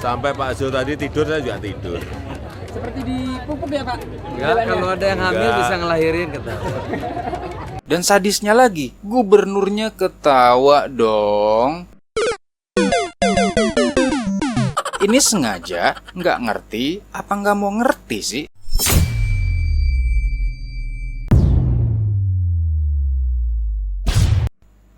Sampai Pak Zul tadi tidur, saya juga tidur. Seperti dipupuk ya Pak? Enggak, kalau ada yang hamil Enggak. bisa ngelahirin ketawa. Dan sadisnya lagi, gubernurnya ketawa dong. Ini sengaja nggak ngerti apa nggak mau ngerti sih?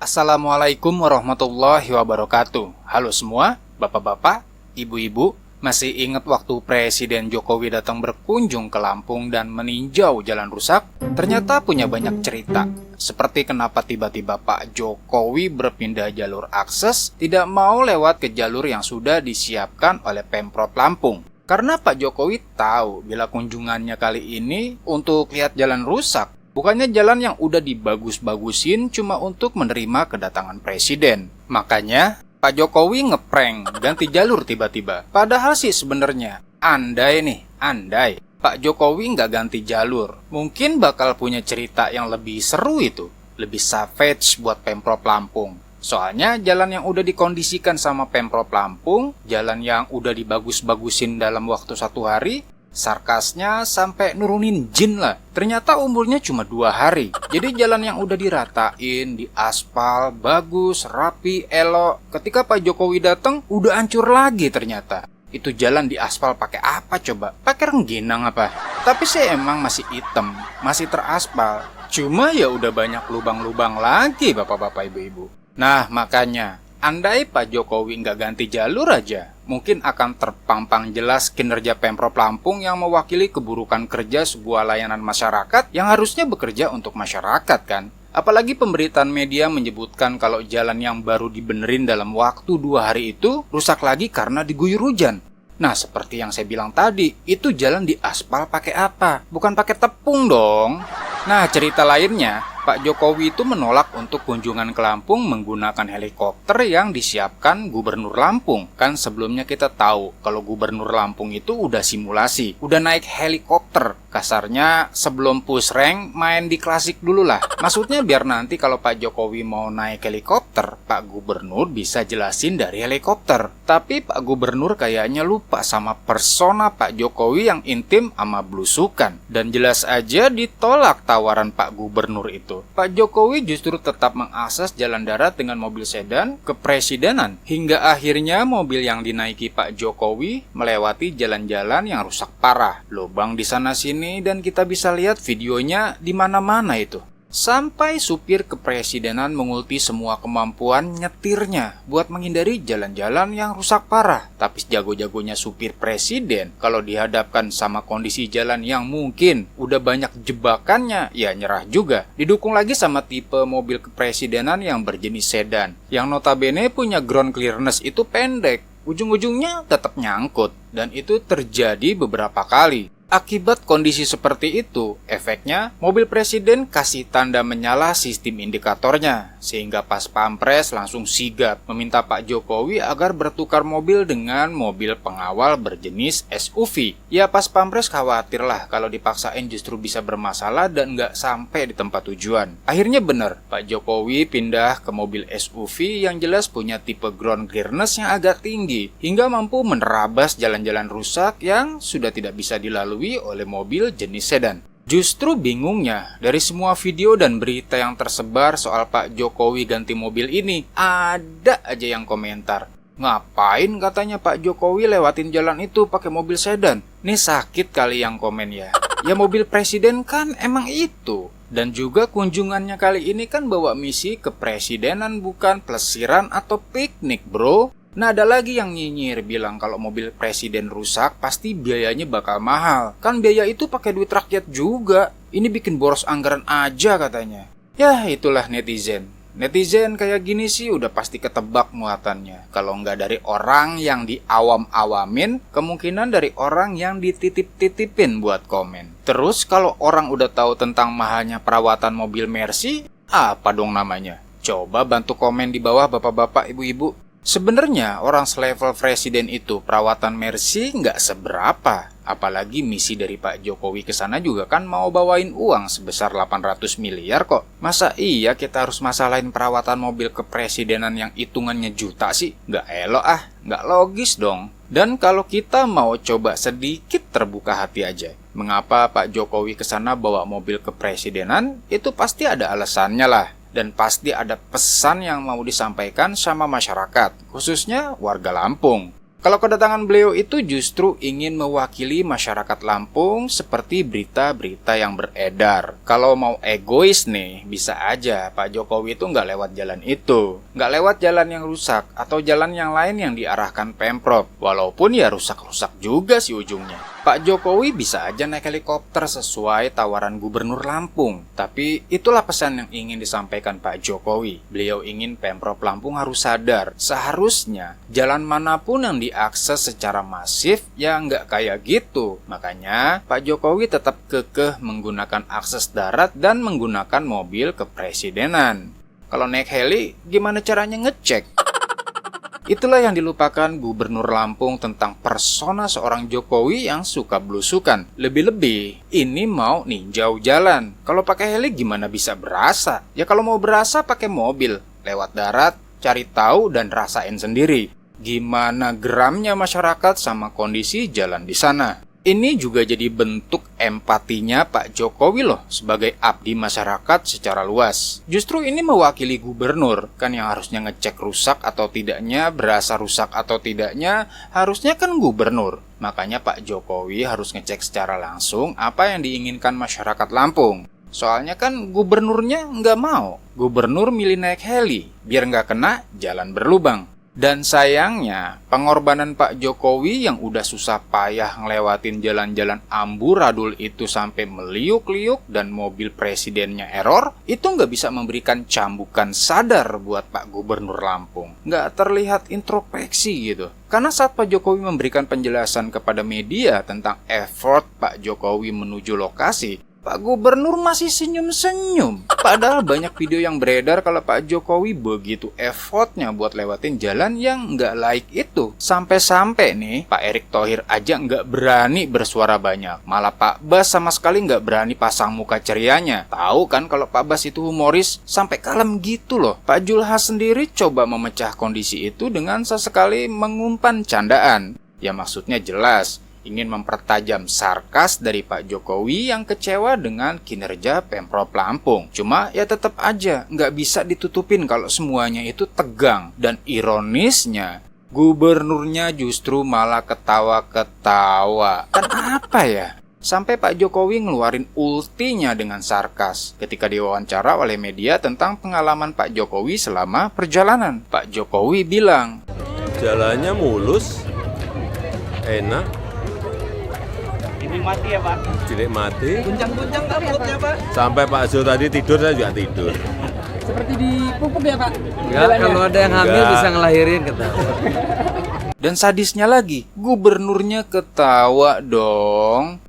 Assalamualaikum warahmatullahi wabarakatuh. Halo semua, bapak-bapak, ibu-ibu. Masih ingat waktu Presiden Jokowi datang berkunjung ke Lampung dan meninjau jalan rusak? Ternyata punya banyak cerita. Seperti kenapa tiba-tiba Pak Jokowi berpindah jalur akses, tidak mau lewat ke jalur yang sudah disiapkan oleh Pemprov Lampung. Karena Pak Jokowi tahu bila kunjungannya kali ini untuk lihat jalan rusak. Bukannya jalan yang udah dibagus-bagusin cuma untuk menerima kedatangan presiden. Makanya Pak Jokowi ngeprank ganti jalur tiba-tiba. Padahal sih sebenarnya andai Pak Jokowi nggak ganti jalur, mungkin bakal punya cerita yang lebih seru itu, lebih savage buat Pemprov Lampung. Soalnya jalan yang udah dikondisikan sama Pemprov Lampung, jalan yang udah dibagus-bagusin dalam waktu 1 hari, sarkasnya sampai nurunin jin lah. Ternyata umurnya cuma 2 hari. Jadi jalan yang udah diratain, diaspal, bagus, rapi, elok. Ketika Pak Jokowi datang, udah hancur lagi ternyata. Itu jalan diaspal pakai apa coba? Pakai rengginang apa? Tapi sih emang masih hitam, masih teraspal. Cuma ya udah banyak lubang-lubang lagi bapak-bapak ibu-ibu. Nah makanya, andai Pak Jokowi nggak ganti jalur aja, mungkin akan terpampang jelas kinerja Pemprov Lampung yang mewakili keburukan kerja sebuah layanan masyarakat yang harusnya bekerja untuk masyarakat kan. Apalagi pemberitaan media menyebutkan kalau jalan yang baru dibenerin dalam waktu 2 hari itu rusak lagi karena diguyur hujan. Nah seperti yang saya bilang tadi, itu jalan diaspal pakai apa? Bukan pakai tepung dong. Nah cerita lainnya, Pak Jokowi itu menolak untuk kunjungan ke Lampung menggunakan helikopter yang disiapkan Gubernur Lampung. Kan sebelumnya kita tahu kalau Gubernur Lampung itu udah simulasi, udah naik helikopter. Kasarnya sebelum push rank main di klasik dulu lah. Maksudnya biar nanti kalau Pak Jokowi mau naik helikopter, Pak Gubernur bisa jelasin dari helikopter. Tapi Pak Gubernur kayaknya lupa sama persona Pak Jokowi yang intim sama blusukan. Dan jelas aja ditolak tawaran Pak Gubernur itu. Pak Jokowi justru tetap mengakses jalan darat dengan mobil sedan kepresidenan. Hingga akhirnya mobil yang dinaiki Pak Jokowi melewati jalan-jalan yang rusak parah. Lubang di sana-sini dan kita bisa lihat videonya di mana-mana itu. Sampai supir kepresidenan mengulti semua kemampuan nyetirnya buat menghindari jalan-jalan yang rusak parah. Tapi sejago-jagonya supir presiden, kalau dihadapkan sama kondisi jalan yang mungkin udah banyak jebakannya, ya nyerah juga. Didukung lagi sama tipe mobil kepresidenan yang berjenis sedan, yang notabene punya ground clearance itu pendek. Ujung-ujungnya tetap nyangkut, dan itu terjadi beberapa kali. Akibat kondisi seperti itu, efeknya mobil presiden kasih tanda menyala sistem indikatornya, sehingga pas pampres langsung sigap meminta Pak Jokowi agar bertukar mobil dengan mobil pengawal berjenis SUV. Ya pas pampres khawatir lah kalau dipaksain justru bisa bermasalah dan nggak sampai di tempat tujuan. Akhirnya bener, Pak Jokowi pindah ke mobil SUV yang jelas punya tipe ground clearance yang agak tinggi, hingga mampu menerabas jalan-jalan rusak yang sudah tidak bisa dilalui oleh mobil jenis sedan. Justru bingungnya, dari semua video dan berita yang tersebar soal Pak Jokowi ganti mobil ini, ada aja yang komentar. Ngapain katanya Pak Jokowi lewatin jalan itu pakai mobil sedan? Nih sakit kali yang komen ya. Ya mobil presiden kan emang itu. Dan juga kunjungannya kali ini kan bawa misi kepresidenan bukan plesiran atau piknik bro. Nah ada lagi yang nyinyir bilang kalau mobil presiden rusak pasti biayanya bakal mahal. Kan biaya itu pakai duit rakyat juga. Ini bikin boros anggaran aja katanya. Ya itulah netizen. Netizen kayak gini sih udah pasti ketebak muatannya. Kalau nggak dari orang yang diawam-awamin, kemungkinan dari orang yang dititip-titipin buat komen. Terus kalau orang udah tahu tentang mahalnya perawatan mobil Mercy, apa dong namanya? Coba bantu komen di bawah bapak-bapak ibu-ibu. Sebenarnya orang selevel presiden itu perawatan Mercy nggak seberapa. Apalagi misi dari Pak Jokowi ke sana juga kan mau bawain uang sebesar 800 miliar kok. Masa iya kita harus masalahin perawatan mobil kepresidenan yang hitungannya juta sih? Nggak elok ah, nggak logis dong. Dan kalau kita mau coba sedikit terbuka hati aja, mengapa Pak Jokowi kesana bawa mobil kepresidenan, itu pasti ada alasannya lah. Dan pasti ada pesan yang mau disampaikan sama masyarakat, khususnya warga Lampung. Kalau kedatangan beliau itu justru ingin mewakili masyarakat Lampung seperti berita-berita yang beredar. Kalau mau egois nih, bisa aja Pak Jokowi itu nggak lewat jalan itu. Nggak lewat jalan yang rusak atau jalan yang lain yang diarahkan Pemprov. Walaupun ya rusak-rusak juga sih ujungnya. Pak Jokowi bisa aja naik helikopter sesuai tawaran Gubernur Lampung. Tapi itulah pesan yang ingin disampaikan Pak Jokowi. Beliau ingin Pemprov Lampung harus sadar, seharusnya jalan manapun yang diakses secara masif ya nggak kayak gitu. Makanya Pak Jokowi tetap kekeh menggunakan akses darat dan menggunakan mobil kepresidenan. Kalau naik heli, gimana caranya ngecek? Itulah yang dilupakan Gubernur Lampung tentang persona seorang Jokowi yang suka belusukan. Lebih-lebih, ini mau ninjau jalan. Kalau pakai heli gimana bisa berasa? Ya kalau mau berasa pakai mobil. Lewat darat, cari tahu dan rasain sendiri. Gimana geramnya masyarakat sama kondisi jalan di sana. Ini juga jadi bentuk empatinya Pak Jokowi loh sebagai abdi masyarakat secara luas. Justru ini mewakili gubernur, kan yang harusnya ngecek rusak atau tidaknya, berasa rusak atau tidaknya, harusnya kan gubernur. Makanya Pak Jokowi harus ngecek secara langsung apa yang diinginkan masyarakat Lampung. Soalnya kan gubernurnya nggak mau. Gubernur milih naik heli, biar nggak kena jalan berlubang. Dan sayangnya, pengorbanan Pak Jokowi yang udah susah payah ngelewatin jalan-jalan amburadul itu sampai meliuk-liuk dan mobil presidennya error, itu nggak bisa memberikan cambukan sadar buat Pak Gubernur Lampung. Nggak terlihat introspeksi gitu. Karena saat Pak Jokowi memberikan penjelasan kepada media tentang effort Pak Jokowi menuju lokasi, Pak Gubernur masih senyum-senyum. Padahal banyak video yang beredar kalau Pak Jokowi begitu effortnya buat lewatin jalan yang nggak laik itu. Sampai-sampai nih, Pak Erick Thohir aja nggak berani bersuara banyak. Malah Pak Bas sama sekali nggak berani pasang muka cerianya. Tahu kan kalau Pak Bas itu humoris, sampai kalem gitu loh. Pak Julhas sendiri coba memecah kondisi itu dengan sesekali mengumpan candaan. Ya maksudnya jelas, ingin mempertajam sarkas dari Pak Jokowi yang kecewa dengan kinerja Pemprov Lampung. Cuma ya tetap aja nggak bisa ditutupin kalau semuanya itu tegang. Dan ironisnya, gubernurnya justru malah ketawa-ketawa. Kan apa ya? Sampai Pak Jokowi ngeluarin ultinya dengan sarkas ketika diwawancara oleh media tentang pengalaman Pak Jokowi selama perjalanan. Pak Jokowi bilang, Jalannya mulus, enak, Dinikmati ya Pak. dinikmati. Guncang-guncang rambutnya Pak. Sampai Pak Zul tadi tidur, saya juga tidur. Seperti dipupuk ya Pak. Enggak, kalau ada yang hamil Enggak. bisa ngelahirin ketawa. dan sadisnya lagi, gubernurnya ketawa dong.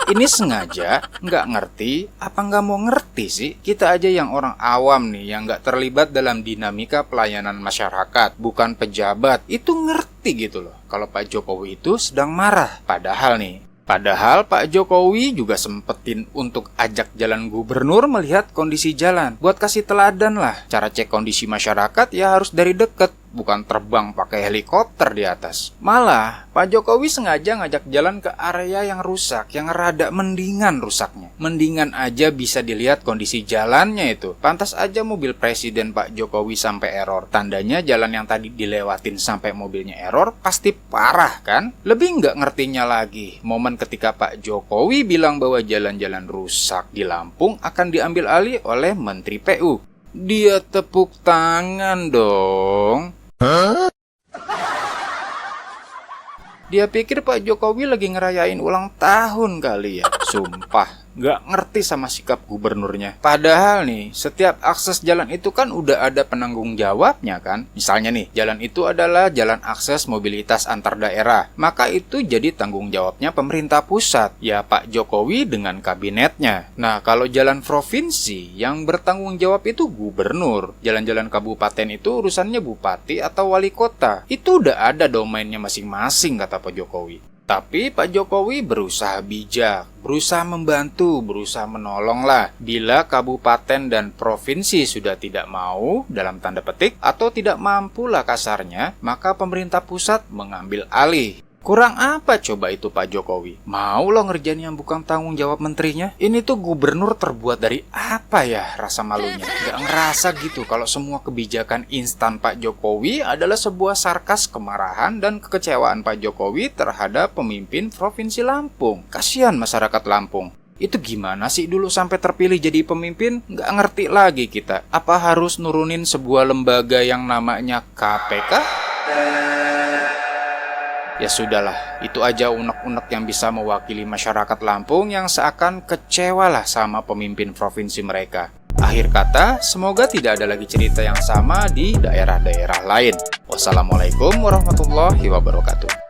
Ini sengaja nggak ngerti, apa nggak mau ngerti sih? Kita aja yang orang awam nih, yang nggak terlibat dalam dinamika pelayanan masyarakat, bukan pejabat, itu ngerti gitu loh. Kalau Pak Jokowi itu sedang marah. Padahal Pak Jokowi juga sempetin untuk ajak jalan gubernur melihat kondisi jalan. Buat kasih teladan lah, cara cek kondisi masyarakat ya harus dari deket, bukan terbang pakai helikopter di atas. Malah, Pak Jokowi sengaja ngajak jalan ke area yang rusak, yang rada mendingan rusaknya. Mendingan aja bisa dilihat kondisi jalannya itu. Pantas aja mobil presiden Pak Jokowi sampai error. Tandanya jalan yang tadi dilewatin sampai mobilnya error pasti parah kan? Lebih nggak ngertinya lagi, momen ketika Pak Jokowi bilang bahwa jalan-jalan rusak di Lampung akan diambil alih oleh Menteri PU. Dia tepuk tangan dong. Dia pikir Pak Jokowi lagi ngerayain ulang tahun kali ya. Sumpah, nggak ngerti sama sikap gubernurnya. Padahal nih, setiap akses jalan itu kan udah ada penanggung jawabnya kan. Misalnya nih, jalan itu adalah jalan akses mobilitas antar daerah. Maka itu jadi tanggung jawabnya pemerintah pusat. Ya Pak Jokowi dengan kabinetnya. Nah, kalau jalan provinsi, yang bertanggung jawab itu gubernur. Jalan-jalan kabupaten itu urusannya bupati atau wali kota. Itu udah ada domainnya masing-masing kata Pak Jokowi. Tapi Pak Jokowi berusaha bijak, berusaha membantu, berusaha menolong lah. Bila kabupaten dan provinsi sudah tidak mau, dalam tanda petik, atau tidak mampulah kasarnya, maka pemerintah pusat mengambil alih. Kurang apa coba itu Pak Jokowi? Mau lo ngerjain yang bukan tanggung jawab menterinya? Ini tuh gubernur terbuat dari apa ya rasa malunya? Gak ngerasa gitu kalau semua kebijakan instan Pak Jokowi adalah sebuah sarkas kemarahan dan kekecewaan Pak Jokowi terhadap pemimpin Provinsi Lampung. Kasihan masyarakat Lampung. Itu gimana sih dulu sampai terpilih jadi pemimpin? Nggak ngerti lagi kita. Apa harus nurunin sebuah lembaga yang namanya KPK? Ya sudahlah, itu aja unek-unek yang bisa mewakili masyarakat Lampung yang seakan kecewa lah sama pemimpin provinsi mereka. Akhir kata, semoga tidak ada lagi cerita yang sama di daerah-daerah lain. Wassalamualaikum warahmatullahi wabarakatuh.